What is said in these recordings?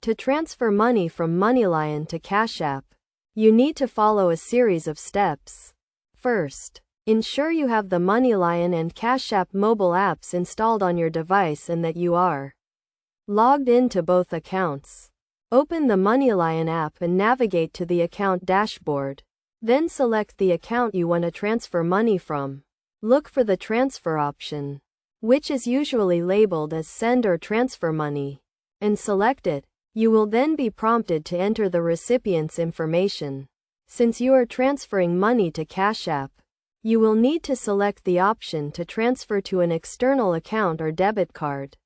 To transfer money from Moneylion to CashApp, you need to follow a series of steps. First, ensure you have the Moneylion and CashApp mobile apps installed on your device and that you are logged into both accounts. Open the Moneylion app and navigate to the account dashboard. Then select the account you want to transfer money from. Look for the transfer option, which is usually labeled as Send or Transfer Money, and select it. You will then be prompted to enter the recipient's information. Since you are transferring money to CashApp, you will need to select the option to transfer to an external account or debit card.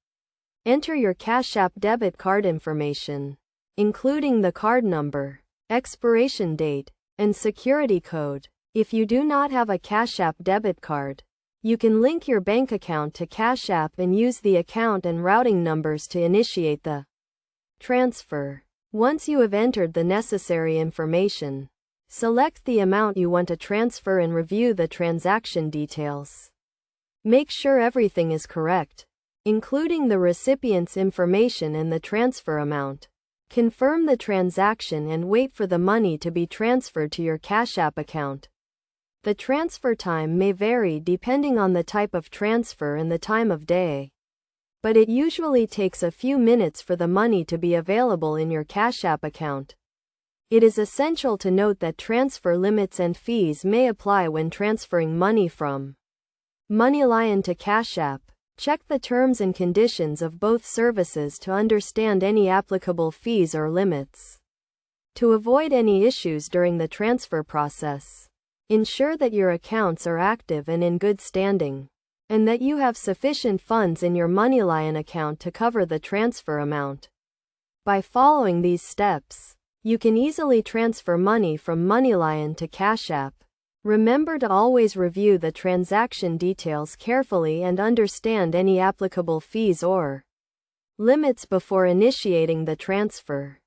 Enter your CashApp debit card information, including the card number, expiration date, and security code. If you do not have a CashApp debit card, you can link your bank account to CashApp and use the account and routing numbers to initiate the transfer. Once you have entered the necessary information, select the amount you want to transfer and review the transaction details. Make sure everything is correct, including the recipient's information and the transfer amount. Confirm the transaction and wait for the money to be transferred to your CashApp account. The transfer time may vary depending on the type of transfer and the time of day, but it usually takes a few minutes for the money to be available in your CashApp account. It is essential to note that transfer limits and fees may apply when transferring money from Moneylion to CashApp. Check the terms and conditions of both services to understand any applicable fees or limits. To avoid any issues during the transfer process, ensure that your accounts are active and in good standing, and that you have sufficient funds in your Moneylion account to cover the transfer amount. By following these steps, you can easily transfer money from Moneylion to CashApp. Remember to always review the transaction details carefully and understand any applicable fees or limits before initiating the transfer.